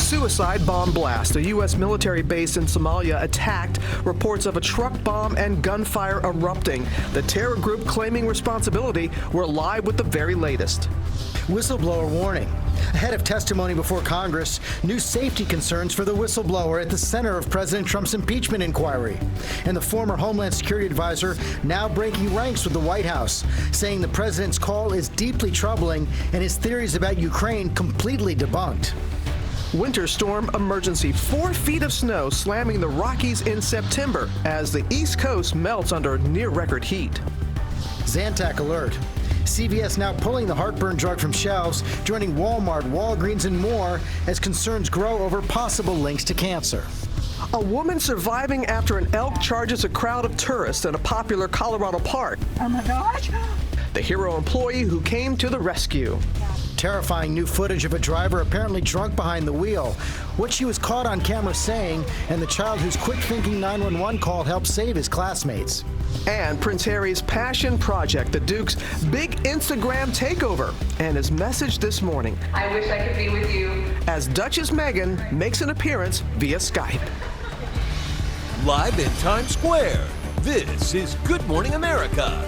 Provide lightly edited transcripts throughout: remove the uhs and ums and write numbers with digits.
Suicide bomb blast. A U.S. military base in Somalia attacked. Reports of a truck bomb and gunfire erupting. The terror group claiming responsibility. We're live with the very latest. Whistleblower warning. Ahead of testimony before Congress, new safety concerns for the whistleblower at the center of President Trump's impeachment inquiry. And the former Homeland Security advisor now breaking ranks with the White House, saying the president's call is deeply troubling and his theories about Ukraine completely debunked. Winter storm emergency. 4 feet of snow slamming the Rockies in September as the East Coast melts under near-record heat. Zantac alert. CVS now pulling the heartburn drug from shelves, joining Walmart, Walgreens, and more as concerns grow over possible links to cancer. A woman surviving after an elk charges a crowd of tourists at a popular Colorado park. Oh my gosh! The hero employee who came to the rescue. Terrifying new footage of a driver apparently drunk behind the wheel. What she was caught on camera saying, and the child whose quick-thinking 911 call helped save his classmates. And Prince Harry's passion project, the Duke's big Instagram takeover, and his message this morning. I wish I could be with you. As Duchess Meghan makes an appearance via Skype. Live in Times Square, this is Good Morning America.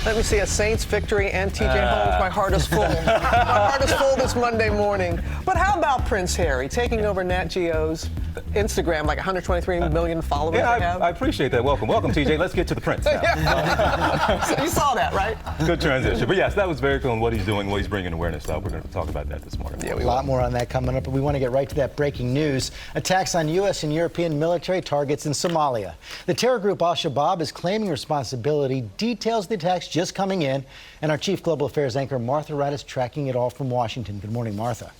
Let me see a Saints victory and TJ Holmes. My heart is full. My heart is full this Monday morning. But how about Prince Harry taking over Nat Geo's Instagram, like 123 million followers? Yeah, I appreciate that. Welcome, TJ. Let's get to the Prince now. So you saw that, right? Good transition. But yes, that was very cool on what he's doing, what he's bringing awareness to. We're going to talk about that this morning. Yeah, a lot more on that coming up, but we want to get right to that breaking news. Attacks on U.S. and European military targets in Somalia. The terror group Al-Shabaab is claiming responsibility. Details of the attacks just coming in, and our chief global affairs anchor Martha Wright is tracking it all from Washington. Good morning, Martha.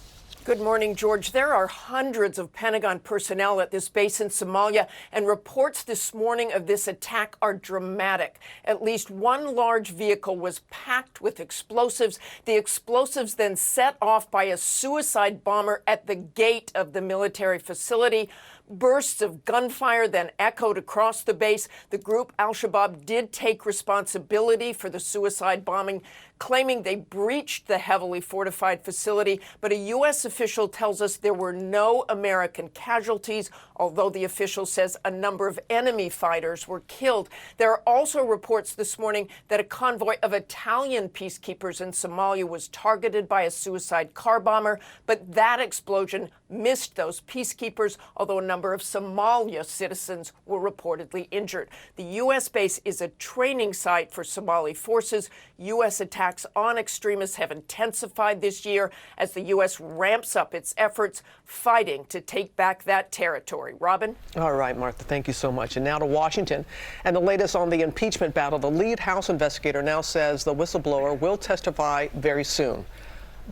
Good morning, George. There are hundreds of Pentagon personnel at this base in Somalia, and reports this morning of this attack are dramatic. At least one large vehicle was packed with explosives. The explosives then set off by a suicide bomber at the gate of the military facility. Bursts of gunfire then echoed across the base. The group Al-Shabaab did take responsibility for the suicide bombing, claiming they breached the heavily fortified facility. But a U.S. official tells us there were no American casualties, although the official says a number of enemy fighters were killed. There are also reports this morning that a convoy of Italian peacekeepers in Somalia was targeted by a suicide car bomber, but that explosion missed those peacekeepers, although a number of Somalia citizens were reportedly injured. The U.S. base is a training site for Somali forces. U.S. attacks on extremists have intensified this year as the U.S. ramps up its efforts fighting to take back that territory. Robin? All right, Martha, thank you so much. And now to Washington and the latest on the impeachment battle. The lead House investigator now says the whistleblower will testify very soon.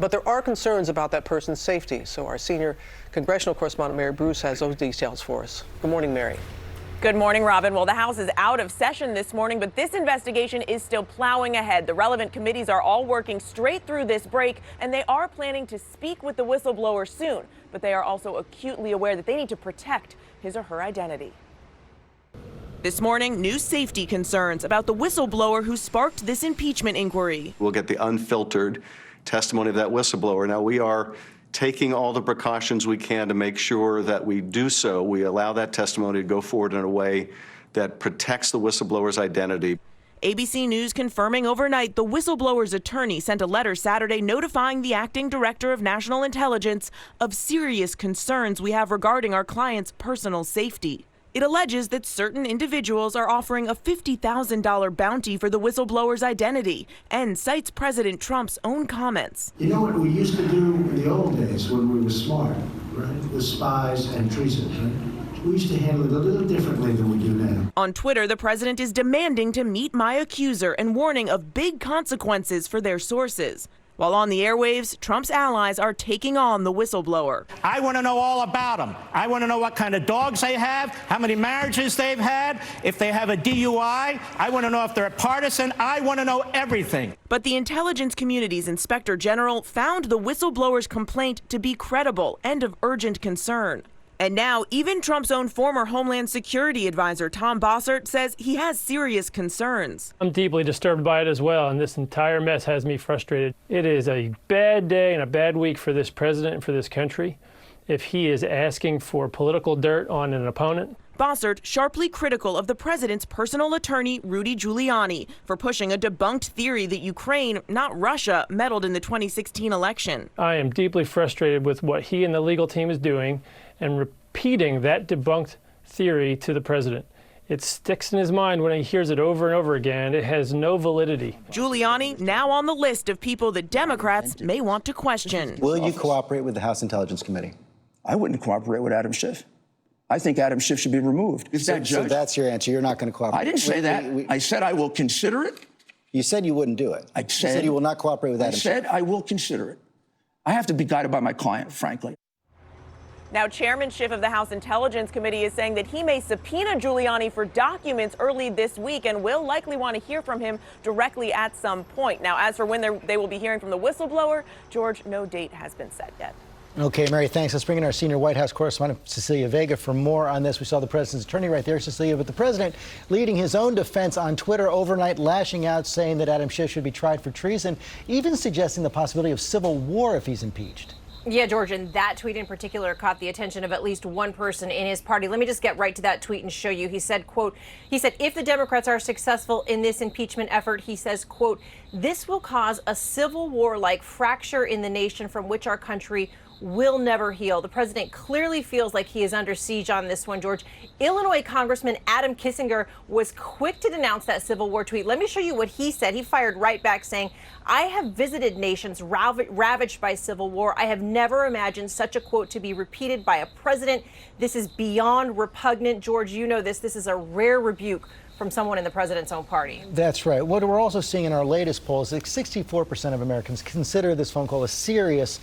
But there are concerns about that person's safety. So our senior congressional correspondent, Mary Bruce, has those details for us. Good morning, Mary. Good morning, Robin. Well, the House is out of session this morning, but this investigation is still plowing ahead. The relevant committees are all working straight through this break, and they are planning to speak with the whistleblower soon. But they are also acutely aware that they need to protect his or her identity. This morning, new safety concerns about the whistleblower who sparked this impeachment inquiry. We'll get the unfiltered testimony of that whistleblower. Now, we are taking all the precautions we can to make sure that we do so. We allow that testimony to go forward in a way that protects the whistleblower's identity. ABC News confirming overnight the whistleblower's attorney sent a letter Saturday notifying the acting director of national intelligence of serious concerns we have regarding our client's personal safety. It alleges that certain individuals are offering a $50,000 bounty for the whistleblower's identity and cites President Trump's own comments. You know what we used to do in the old days when we were smart, right? With spies and treason, right? We used to handle it a little differently than we do now. On Twitter, the president is demanding to meet my accuser and warning of big consequences for their sources. While on the airwaves, Trump's allies are taking on the whistleblower. I want to know all about them. I want to know what kind of dogs they have, how many marriages they've had, if they have a DUI. I want to know if they're a partisan. I want to know everything. But the intelligence community's inspector general found the whistleblower's complaint to be credible and of urgent concern. And now even Trump's own former Homeland Security advisor, Tom Bossert, says he has serious concerns. I'm deeply disturbed by it as well, and this entire mess has me frustrated. It is a bad day and a bad week for this president and for this country if he is asking for political dirt on an opponent. Bossert sharply critical of the president's personal attorney, Rudy Giuliani, for pushing a debunked theory that Ukraine, not Russia, meddled in the 2016 election. I am deeply frustrated with what he and the legal team is doing and repeating that debunked theory to the president. It sticks in his mind when he hears it over and over again. It has no validity. Giuliani now on the list of people that Democrats may want to question. Will you cooperate with the House Intelligence Committee? I wouldn't cooperate with Adam Schiff. I think Adam Schiff should be removed. So that's your answer. You're not going to cooperate. I didn't say that. I said I will consider it. You said you wouldn't do it. I said you will not cooperate with Adam Schiff. I said I will consider it. I have to be guided by my client, frankly. Now, Chairman Schiff of the House Intelligence Committee is saying that he may subpoena Giuliani for documents early this week and will likely want to hear from him directly at some point. Now, as for when they will be hearing from the whistleblower, George, no date has been set yet. Okay, Mary, thanks. Let's bring in our senior White House correspondent, Cecilia Vega, for more on this. We saw the president's attorney right there, Cecilia, but the president leading his own defense on Twitter overnight, lashing out, saying that Adam Schiff should be tried for treason, even suggesting the possibility of civil war if he's impeached. Yeah, George, and that tweet in particular caught the attention of at least one person in his party. Let me just get right to that tweet and show you. He said, quote, if the Democrats are successful in this impeachment effort, he says, quote, this will cause a civil war-like fracture in the nation from which our country will never heal. The president clearly feels like he is under siege on this one, George. Illinois Congressman Adam Kinzinger was quick to denounce that civil war tweet. Let me show you what he said. He fired right back saying, I have visited nations ravaged by civil war. I have never imagined such a quote to be repeated by a president. This is beyond repugnant. George, you know this. This is a rare rebuke from someone in the president's own party. That's right. What we're also seeing in our latest polls is that 64% of Americans consider this phone call a serious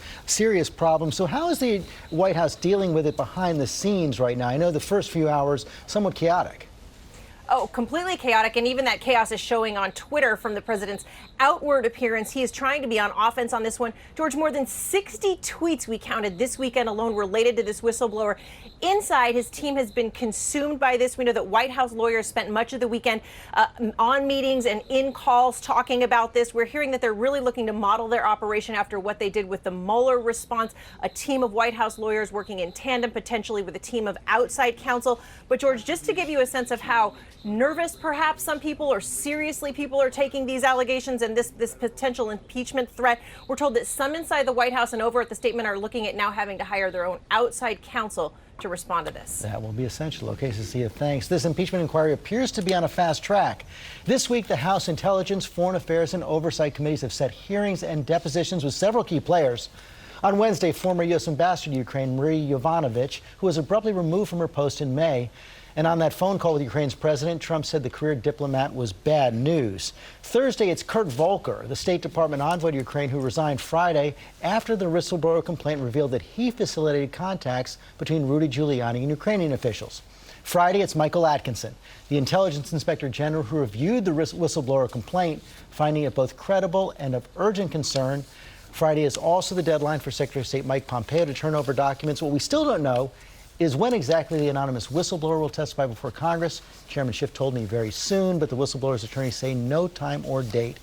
problem. So how is the White House dealing with it behind the scenes right now? I know the first few hours, somewhat chaotic. Oh, completely chaotic. And even that chaos is showing on Twitter from the president's outward appearance. He is trying to be on offense on this one. George, more than 60 tweets we counted this weekend alone related to this whistleblower. Inside, his team has been consumed by this. We know that White House lawyers spent much of the weekend on meetings and in calls talking about this. We're hearing that they're really looking to model their operation after what they did with the Mueller response, a team of White House lawyers working in tandem, potentially with a team of outside counsel. But George, just to give you a sense of how nervous perhaps some people or seriously people are taking these allegations and this potential impeachment threat, we're told that some inside the White House and over at the statement are looking at now having to hire their own outside counsel to respond to this. That will be essential. Okay, Cecilia, thanks. This impeachment inquiry appears to be on a fast track. This week, the House Intelligence, Foreign Affairs, and Oversight Committees have set hearings and depositions with several key players. On Wednesday, former U.S. Ambassador to Ukraine, Marie Yovanovitch, who was abruptly removed from her post in May. And on that phone call with Ukraine's president, Trump said the career diplomat was bad news. Thursday, it's Kurt Volker, the State Department envoy to Ukraine, who resigned Friday after the whistleblower complaint revealed that he facilitated contacts between Rudy Giuliani and Ukrainian officials. Friday, it's Michael Atkinson, the intelligence inspector general who reviewed the whistleblower complaint, finding it both credible and of urgent concern. Friday is also the deadline for Secretary of State Mike Pompeo to turn over documents. What we still don't know is when exactly the anonymous whistleblower will testify before Congress. Chairman Schiff told me very soon, but the whistleblower's attorneys say no time or date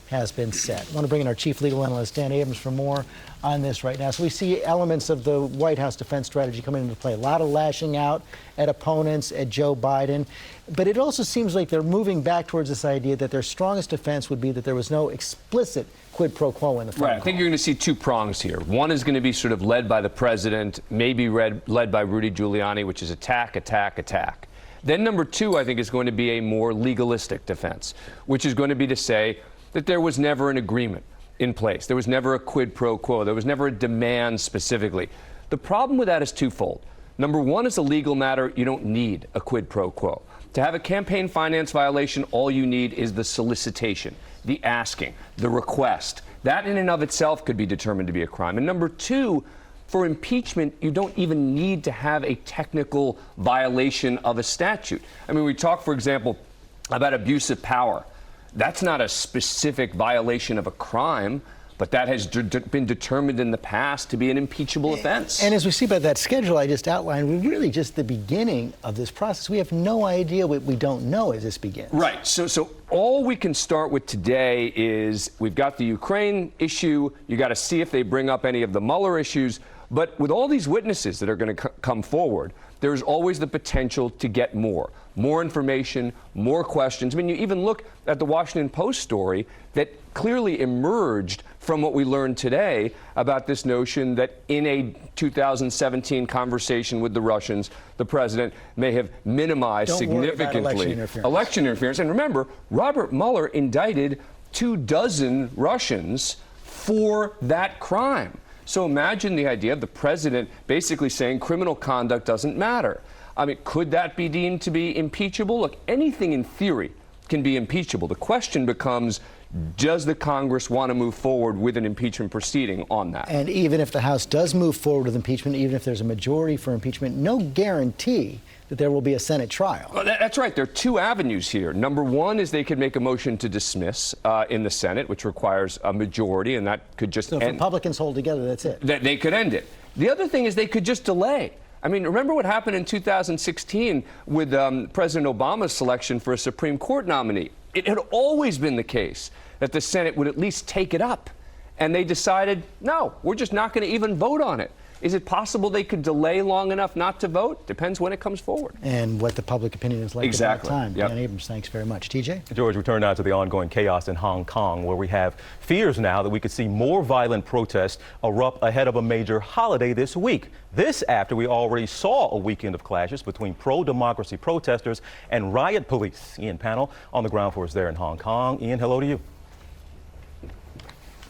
has been set. I want to bring in our chief legal analyst, Dan Abrams, for more on this right now. So we see elements of the White House defense strategy coming into play. A lot of lashing out at opponents, at Joe Biden. But it also seems like they're moving back towards this idea that their strongest defense would be that there was no explicit quid pro quo in the phone call. I think you're going to see two prongs here. One is going to be sort of led by the president, maybe led by Rudy Giuliani, which is attack, attack, attack. Then number two, I think, is going to be a more legalistic defense, which is going to be to say that there was never an agreement in place. There was never a quid pro quo. There was never a demand specifically. The problem with that is twofold. Number one, as a legal matter, you don't need a quid pro quo. To have a campaign finance violation, all you need is the solicitation, the asking, the request. That in and of itself could be determined to be a crime. And number two, for impeachment, you don't even need to have a technical violation of a statute. I mean, we talk, for example, about abuse of power. That's not a specific violation of a crime, But that has been determined in the past to be an impeachable offense. And as we see by that schedule I just outlined, we're really just the beginning of this process. We have no idea what we don't know as this begins. Right. So all we can start with today is we've got the Ukraine issue. You got to see if they bring up any of the Mueller issues. But with all these witnesses that are going to come forward, there's always the potential to get more information, more questions. I mean, you even look at the Washington Post story that clearly emerged from what we learned today about this notion that in a 2017 conversation with the Russians, the president may have minimized significantly election interference. And remember, Robert Mueller indicted 24 Russians for that crime. So imagine the idea of the president basically saying criminal conduct doesn't matter. I mean, could that be deemed to be impeachable? Look, anything in theory can be impeachable. The question becomes, does the Congress want to move forward with an impeachment proceeding on that? And even if the House does move forward with impeachment, even if there's a majority for impeachment, no guarantee that there will be a Senate trial. Well, that's right. There are two avenues here. Number one is they could make a motion to dismiss in the Senate, which requires a majority, and that could just end. So if Republicans hold together, that's it. They could end it. The other thing is they could just delay. I mean, remember what happened in 2016 with President Obama's selection for a Supreme Court nominee. It had always been the case that the Senate would at least take it up. And they decided, no, we're just not going to even vote on it. Is it possible they could delay long enough not to vote? Depends when it comes forward. And what the public opinion is like at that time. Dan Abrams, thanks very much. TJ? George, we turn now to the ongoing chaos in Hong Kong, where we have fears now that we could see more violent protests erupt ahead of a major holiday this week. This after we already saw a weekend of clashes between pro-democracy protesters and riot police. Ian Pannell on the ground for us there in Hong Kong. Ian, hello to you.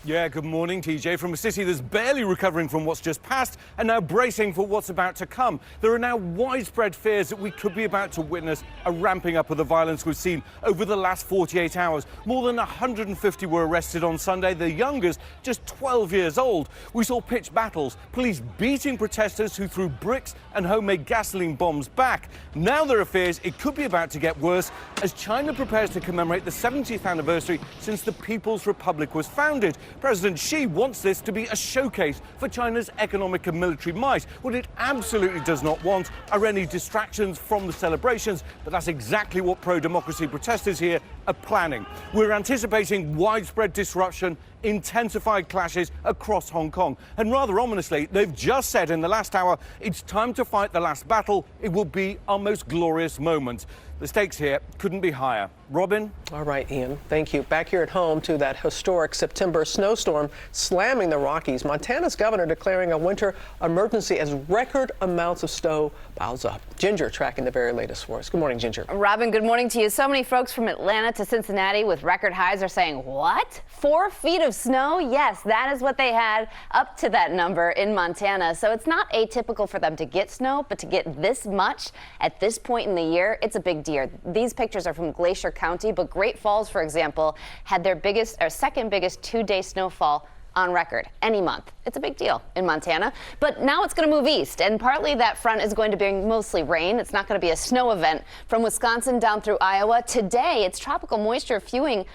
Yeah, good morning, TJ. From a city that's barely recovering from what's just passed and now bracing for what's about to come. There are now widespread fears that we could be about to witness a ramping up of the violence we've seen over the last 48 hours. More than 150 were arrested on Sunday, the youngest just 12 years old. We saw pitched battles, police beating protesters who threw bricks and homemade gasoline bombs back. Now there are fears it could be about to get worse as China prepares to commemorate the 70th anniversary since the People's Republic was founded. President Xi wants this to be a showcase for China's economic and military might. What it absolutely does not want are any distractions from the celebrations, but that's exactly what pro-democracy protesters here are planning. We're anticipating widespread disruption, intensified clashes across Hong Kong. And rather ominously, they've just said in the last hour, it's time to fight the last battle. It will be our most glorious moment. The stakes here couldn't be higher. Robin? All right, Ian. Thank you. Back here at home to that historic September snowstorm slamming the Rockies. Montana's governor declaring a winter emergency as record amounts of snow piles up. Ginger tracking the very latest for us. Good morning, Ginger. Robin, good morning to you. So many folks from Atlanta to Cincinnati with record highs are saying, what? 4 feet of snow? Yes, that is what they had up to that number in Montana. So it's not atypical for them to get snow, but to get this much at this point in the year, it's a big deal. These pictures are from Glacier County, but Great Falls, for example, had their second biggest 2-day snowfall on record any month. It's a big deal in Montana, but now it's going to move east, and partly that front is going to bring mostly rain. It's not going to be a snow event from Wisconsin down through Iowa. Today, it's tropical moisture fueling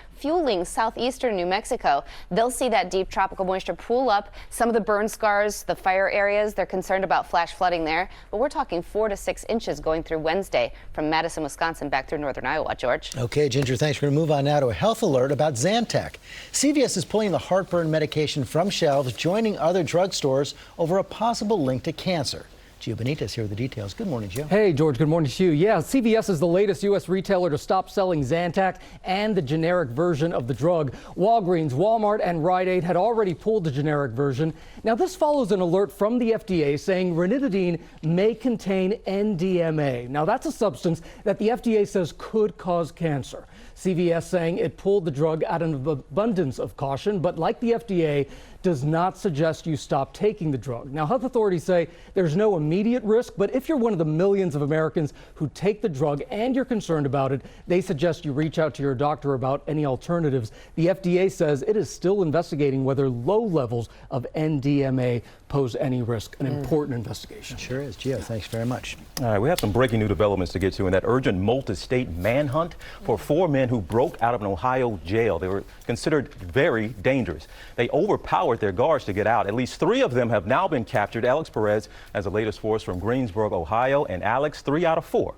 southeastern New Mexico. They'll see that deep tropical moisture pool up. Some of the burn scars, the fire areas, they're concerned about flash flooding there, but we're talking 4 to 6 inches going through Wednesday from Madison, Wisconsin back through northern Iowa. George? Okay, Ginger, thanks. We're going to move on now to a health alert about Zantac. CVS is pulling the heartburn medication from shelves, joining other drugstores over a possible link to cancer. Gio Benitez here with the details. Good morning, Gio. Hey, George. Good morning to you. Yeah, CVS is the latest U.S. retailer to stop selling Zantac and the generic version of the drug. Walgreens, Walmart, and Rite Aid had already pulled the generic version. Now, this follows an alert from the FDA saying ranitidine may contain NDMA. Now, that's a substance that the FDA says could cause cancer. CVS saying it pulled the drug out of an abundance of caution, but like the FDA, does not suggest you stop taking the drug. Now, health authorities say there's no immediate risk, but if you're one of the millions of Americans who take the drug and you're concerned about it, they suggest you reach out to your doctor about any alternatives. The FDA says it is still investigating whether low levels of NDMA pose any risk. An important investigation. Sure is. Gio, thanks very much. All right, we have some breaking new developments to get to in that urgent multi-state manhunt for 4 men who broke out of an Ohio jail. They were considered very dangerous. They overpowered their guards to get out. At least 3 of them have now been captured. Alex Perez has the latest for us from Greensboro, Ohio. And Alex, 3 out of 4.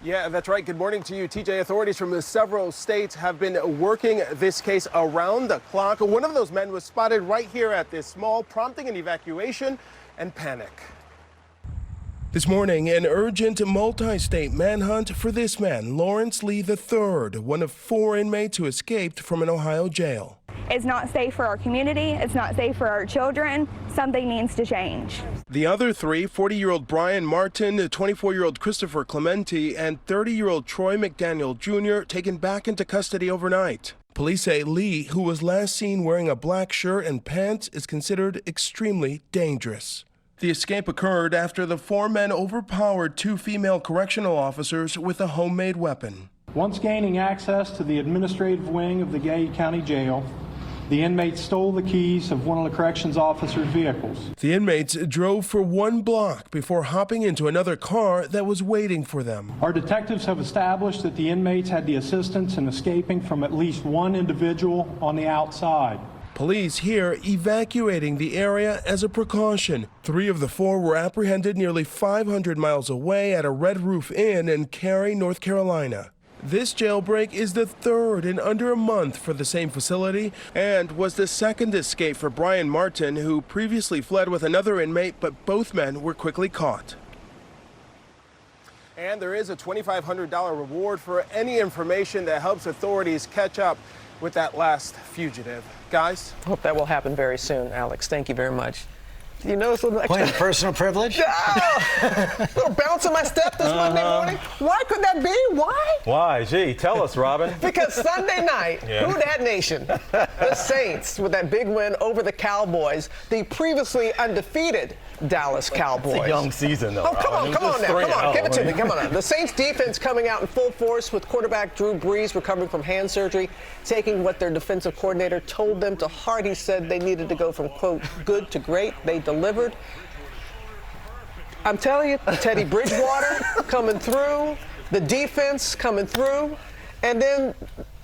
Yeah, that's right. Good morning to you, TJ. Authorities from several states have been working this case around the clock. One of those men was spotted right here at this mall, prompting an evacuation and panic. This morning, an urgent multi-state manhunt for this man, Lawrence Lee III, one of 4 inmates who escaped from an Ohio jail. It's not safe for our community. It's not safe for our children. Something needs to change. The other 3, 40-year-old Brian Martin, 24-year-old Christopher Clementi, and 30-year-old Troy McDaniel Jr. taken back into custody overnight. Police say Lee, who was last seen wearing a black shirt and pants, is considered extremely dangerous. The escape occurred after the 4 men overpowered 2 female correctional officers with a homemade weapon. Once gaining access to the administrative wing of the Gay County Jail, the inmates stole the keys of one of the corrections officers' vehicles. The inmates drove for 1 block before hopping into another car that was waiting for them. Our detectives have established that the inmates had the assistance in escaping from at least 1 individual on the outside. Police here evacuating the area as a precaution. 3 of the 4 were apprehended nearly 500 miles away at a Red Roof Inn in Cary, North Carolina. This jailbreak is the 3rd in under a month for the same facility and was the 2nd escape for Brian Martin, who previously fled with another inmate, but both men were quickly caught. And there is a $2,500 reward for any information that helps authorities catch up with that last fugitive. Guys? Hope that will happen very soon, Alex. Thank you very much. You know, it's a little extra. Point of personal privilege? A little bounce in my step this Monday morning. Why could that be? Why? Why? Gee, tell us, Robin. Because Sunday night, Who Dat Nation, the Saints, with that big win over the Cowboys, the previously undefeated Dallas Cowboys. It's a young season, though. Oh, come on now. Give it to me. Come on. The Saints defense coming out in full force with quarterback Drew Brees recovering from hand surgery, taking what their defensive coordinator told them to heart. He said they needed to go from, quote, good to great. They delivered. I'm telling you, Teddy Bridgewater coming through, the defense coming through, and then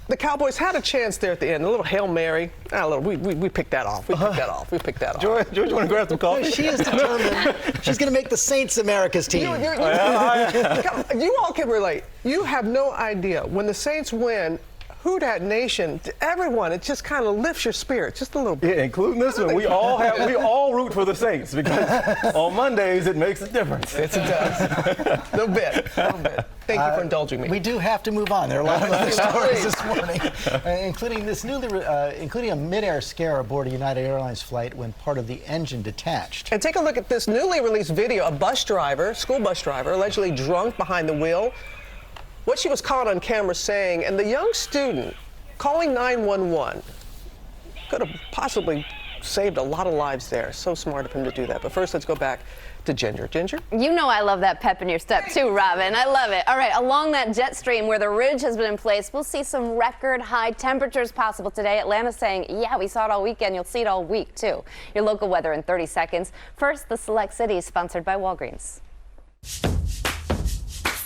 the Cowboys had a chance there at the end. A little Hail Mary. We picked that off. We picked that off. George, you want to grab some coffee? She is determined. She's going to make the Saints America's team. You all can relate. You have no idea. When the Saints win, Who Dat Nation, everyone, it just kind of lifts your spirits just a little bit. Yeah, including this one. We all root for the Saints because on Mondays it makes a difference. Yes, it does. No bit. Thank you for indulging me. We do have to move on. There are a lot of other stories this morning, including a mid-air scare aboard a United Airlines flight when part of the engine detached. And take a look at this newly released video. A school bus driver, allegedly drunk behind the wheel. What she was caught on camera saying, and the young student calling 911 could have possibly saved a lot of lives there. So smart of him to do that. But first, let's go back to Ginger. Ginger? You know I love that pep in your step too, Robin. I love it. All right, along that jet stream where the ridge has been in place, we'll see some record high temperatures possible today. Atlanta's saying, yeah, we saw it all weekend. You'll see it all week too. Your local weather in 30 seconds. First, the Select Cities, sponsored by Walgreens.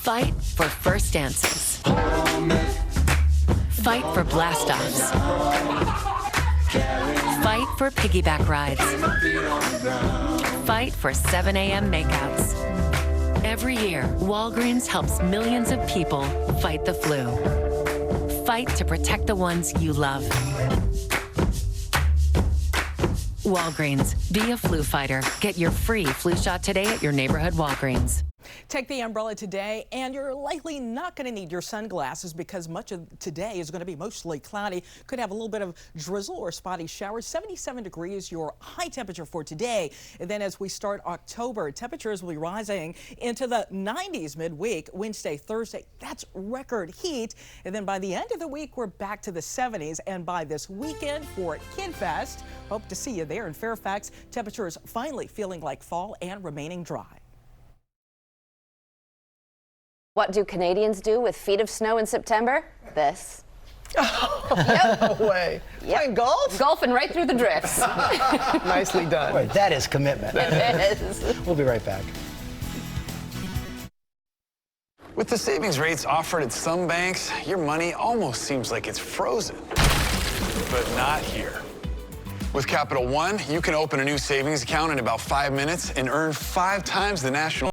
Fight for first dances. Fight for blast-offs. Fight for piggyback rides. Fight for 7 a.m. makeouts. Every year, Walgreens helps millions of people fight the flu. Fight to protect the ones you love. Walgreens, be a flu fighter. Get your free flu shot today at your neighborhood Walgreens. Take the umbrella today, and you're likely not going to need your sunglasses because much of today is going to be mostly cloudy. Could have a little bit of drizzle or spotty showers. 77 degrees, your high temperature for today. And then as we start October, temperatures will be rising into the 90s midweek. Wednesday, Thursday, that's record heat. And then by the end of the week, we're back to the 70s. And by this weekend for Kid Fest, hope to see you there in Fairfax. Temperatures finally feeling like fall and remaining dry. What do Canadians do with feet of snow in September? This. Yep. No way. Playing golf? Golfing right through the drifts. Nicely done. Boy, that is commitment. It is. We'll be right back. With the savings rates offered at some banks, your money almost seems like it's frozen. But not here. With Capital One, you can open a new savings account in about 5 minutes and earn 5 times the national